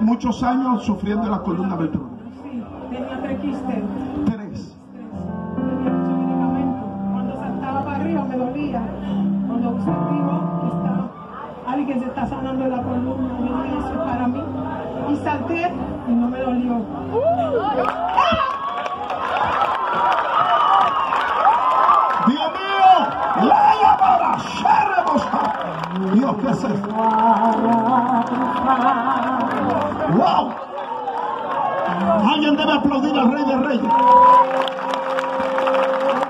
Muchos años sufriendo de la columna vertebral. Sí, tenía 3 quistes. 3. Tenía mucho medicamento. Cuando saltaba para arriba me dolía. Cuando sentimos que alguien se está sanando de la columna, me eso es para mí. Y salté y no me dolió. Dios mío, la llamada, Dios, ¿qué es esto? ¡Wow! Alguien debe aplaudir al Rey de Reyes.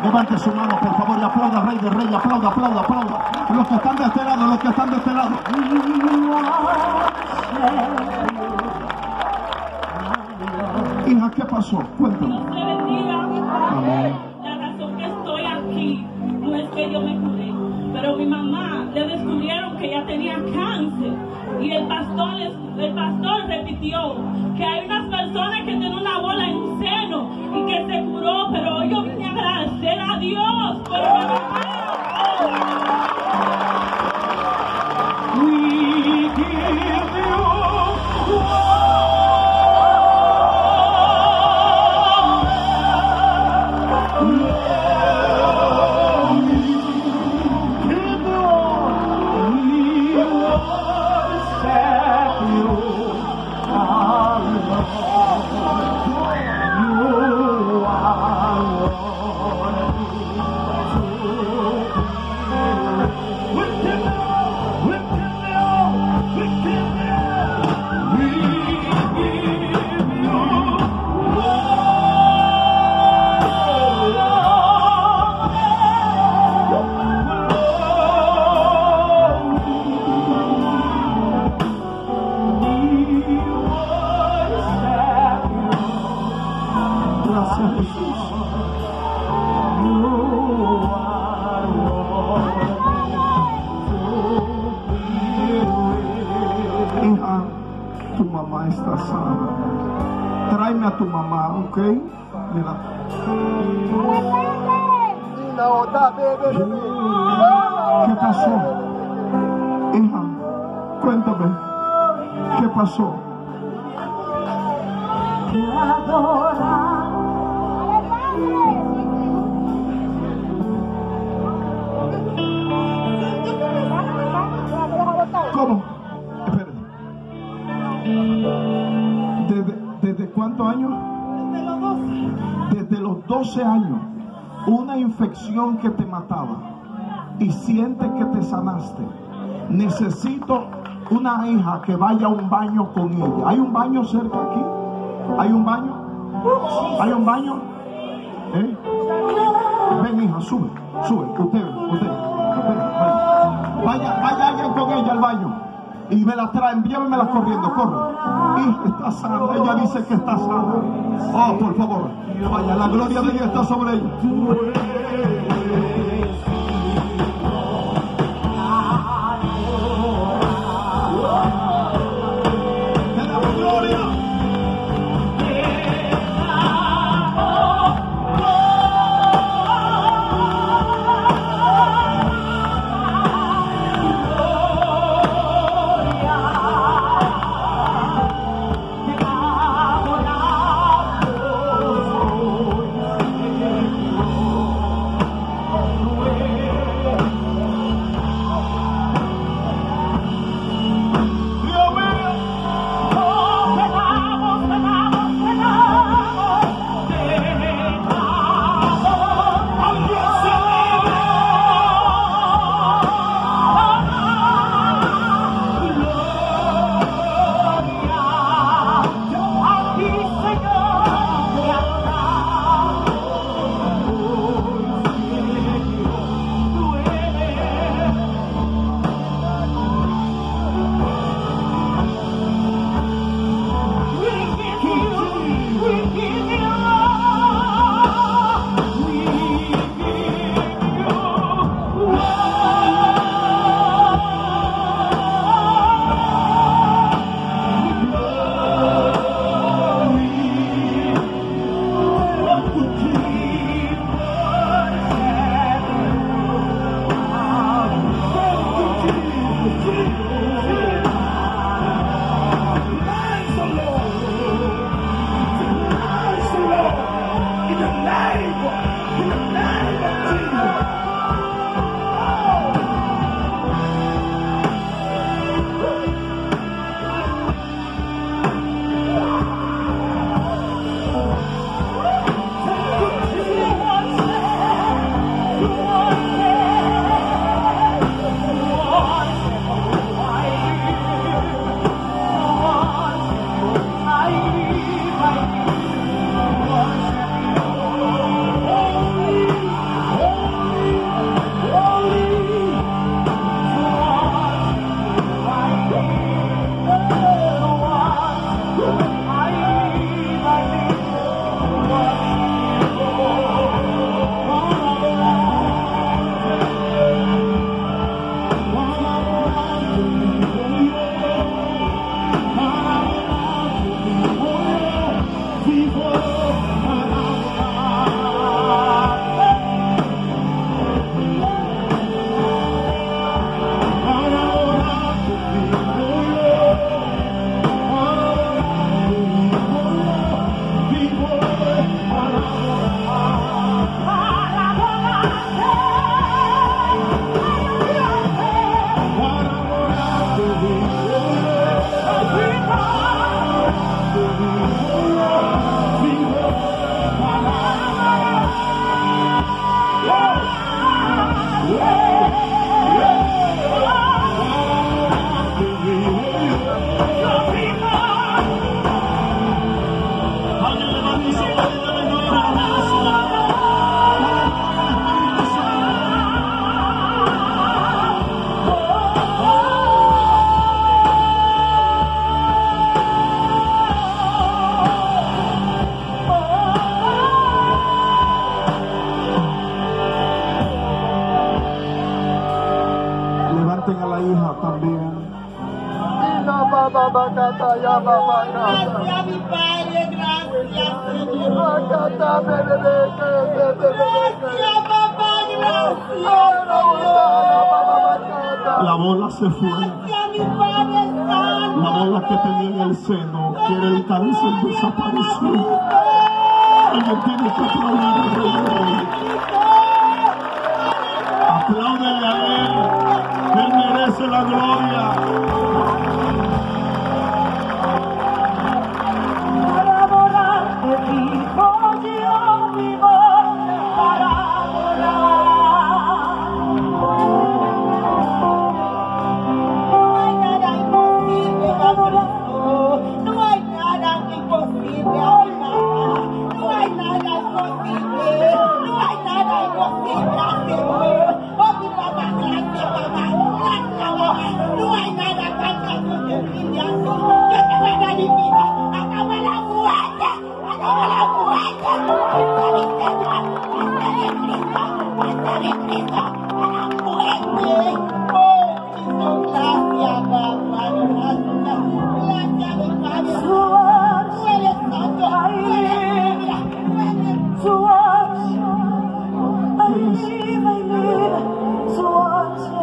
Levante su mano, por favor, y aplauda al Rey de Reyes. Aplauda, aplauda, aplauda. Los que están de este lado, los que están de este lado. Hija, ¿qué pasó? Cuéntame. Dios te bendiga. Amén. La razón que estoy aquí no es que yo me curé, pero mi mamá le descubrieron que ella tenía cáncer y el pastor repitió que hay unas personas que tienen una bola en un seno y que se curó, pero hoy yo vine a agradecer a Dios por mi mamá. We give you tu mamá está sana. Tráeme a tu mamá, ¿ok? Mira. ¿Qué pasó? Hija, cuéntame. ¿Qué pasó? ¿Cómo? Espérate. ¿Desde cuántos años? Desde los 12. Desde los 12 años. Una infección que te mataba y sientes que te sanaste. Necesito una hija que vaya a un baño con ella. ¿Hay un baño cerca aquí? ¿Hay un baño? ¿Hay un baño? ¿Eh? Ven, hija, sube. Usted. Vaya alguien con ella al baño y me la traen, llévenmela corriendo, corre. Y está sana, ella dice que está sana. Oh, por favor, vaya, la gloria de Dios está sobre ella. Te damos gloria. Gracias, mi Padre, gracias, Señor. Gracias, papá, gracias, Señor. La bola se fue. Gracias, mi Padre Santo. La bola que tenía en el seno, que era el cáncer, desapareció. Alguien tiene que aplaudir al Rey de Reyes. Apláudele a Él. Él merece la gloria. Para adorarte vivo, yo vivo para adorar. No hay nada imposible, no hay nada imposible, no hay nada imposible, no hay nada imposible, Señor. Oh, mi papá, gracias, papá, gracias, papá. No hay nada tan imposible, que te haga mi vida. Acaba la muerte, acaba la muerte. Hasta mi Señor, hasta de Cristo, hasta de Cristo, a la muerte. Oh, Cristo, gracias, papá, gracias, mi Padre. Tú eres santo, tú eres vida, tú eres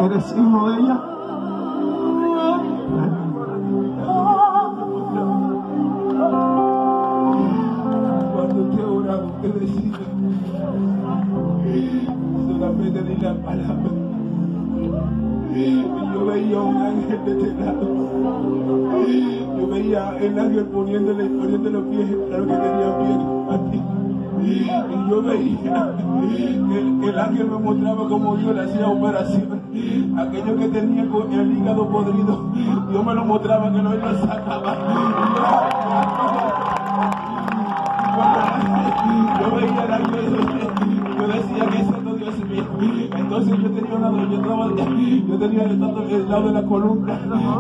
¿Eres hijo de ella? Cuando te oraba, usted decía, solamente di la palabra. Y yo veía un ángel de este lado. Yo veía el ángel poniéndole los pies, claro que tenía pies a ti. Y yo veía que el ángel me mostraba cómo Dios le hacía operación. Aquello que tenía con el hígado podrido, Dios me lo mostraba que no lo sacaba. Yo veía el ángel, yo decía que es santo Dios mío. Entonces yo tenía el lado de la columna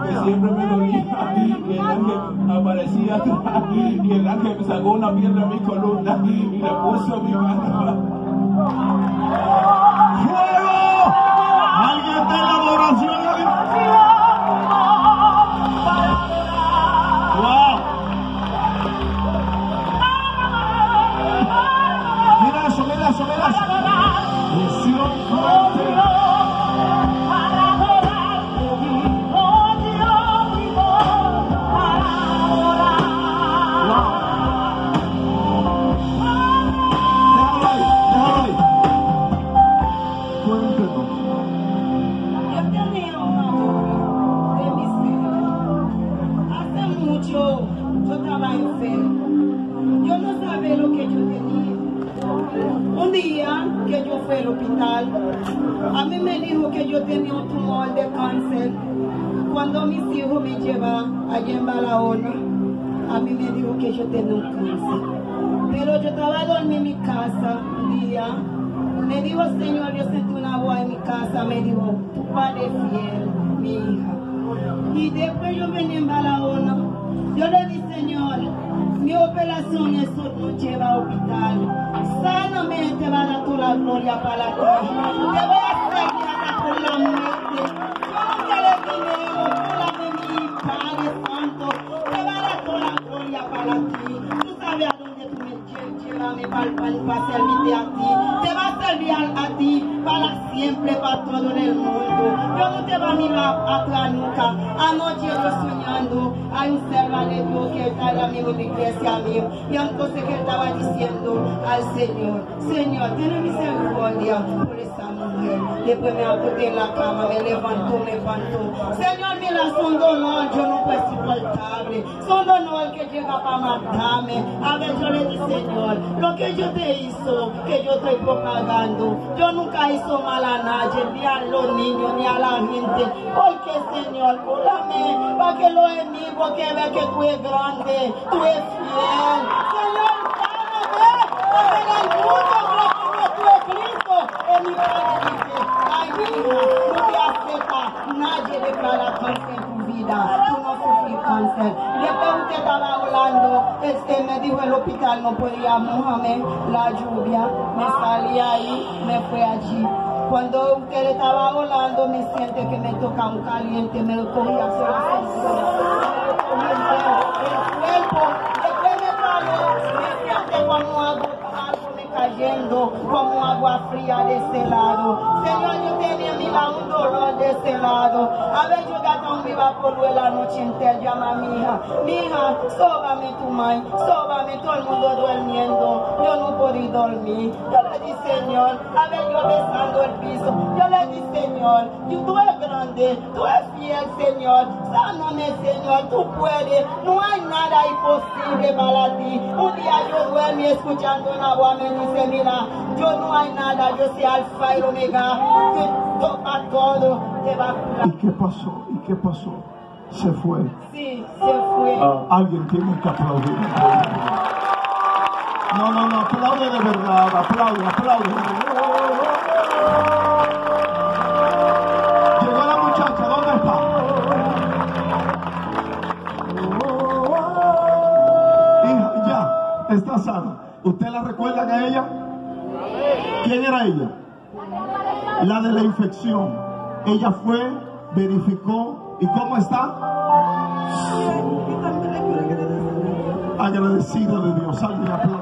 que siempre me dolía, y el ángel aparecía atrás, y el ángel me sacó una piedra a mi columna y le puso a mi mano. ¡Fuego! ¡Alguien de la adoración a Dios! ¡Wow! Mira eso, mira eso, mira eso. Unción fuerte. para adorarte vivo, yo vivo para adorar. Déjalo ahí, déjalo ahí. Cuéntenos. Yo tenía un amor de mis hijos. Hace mucho yo estaba enfermo. Yo no sabía lo que yo tenía. Un día que yo fui al hospital, a mí me dijo que yo tenía un tumor de cáncer. Cuando mis hijos me llevaban allá en Barahona, a mí me dijo que yo tenía un cáncer. Pero yo estaba dormida en mi casa un día. Me dijo, Señor, yo sentí una voz en mi casa, me dijo, tu padre fiel, mi hija. Y después yo venía en Barahona, yo le dije, Señor, mi operación eso no lleva al hospital. Sáname, te va a dar toda la gloria para ti. Te voy a servir hasta por la muerte. Yo no quiero dinero, tú la de mi Padre Santo. Te va a dar toda la gloria para ti. Tú sabes a dónde tú me llevas para servirte a ti. Te va a servir a ti para siempre, para todo el mundo. Yo no te voy a mirar atrás nunca. Anoche yo soñando, hay un servo de Dios que está amigo de la iglesia mío. Y entonces que estaba diciendo al Señor, Señor, ten misericordia por esa mujer. Después me acosté en la cama, me levantó. Señor, mira, son dolor, yo no puedo soportable. Son dolor que llega para matarme. A ver, yo le dije, Señor, lo que yo te hizo, que yo estoy propagando, yo nunca hizo mal a nadie, ni a los niños, ni a la gente. Porque, Señor, cúrame, para que los enemigos que vean que tú eres grande, tú eres fiel. Señor, sáname, en el mundo creo que tú eres Cristo. En mi padre dice, ay, mi hija, no te acepta, nadie declara cáncer en tu vida, tú no sufres cáncer. Después usted estaba hablando, me dijo el hospital no podía mojarme, la lluvia, me salí ahí, me fui allí. Cuando usted estaba hablando, me siente que me toca un caliente, me lo cogía por la cintura. celado. A ver, yo gata un viva por la noche entera, llama a mi hija, sóbame tu mãe, sóbame, todo el mundo durmiendo, yo no puedo dormir. Yo le dije, Señor, a ver, yo besando el piso, yo le dije, Señor, tú eres grande, tú eres fiel, Señor, sáname, Señor, tú puedes, no hay nada imposible para ti. Un día yo duermo escuchando una voz, me dice, mira, yo no hay nada, yo soy alfa y omega, que toca todo, te va a curar. ¿Y qué pasó? ¿Y qué pasó? Se fue. Sí, se fue. Alguien tiene que aplaudir. No, aplaude de verdad, aplaude. Llegó la muchacha, ¿dónde está? Hija, ya, está sana. ¿Usted la recuerdan a ella? ¿Quién era ella? La de la infección. Ella fue, verificó, ¿y cómo está? Agradecida de Dios. Alguien aplaude.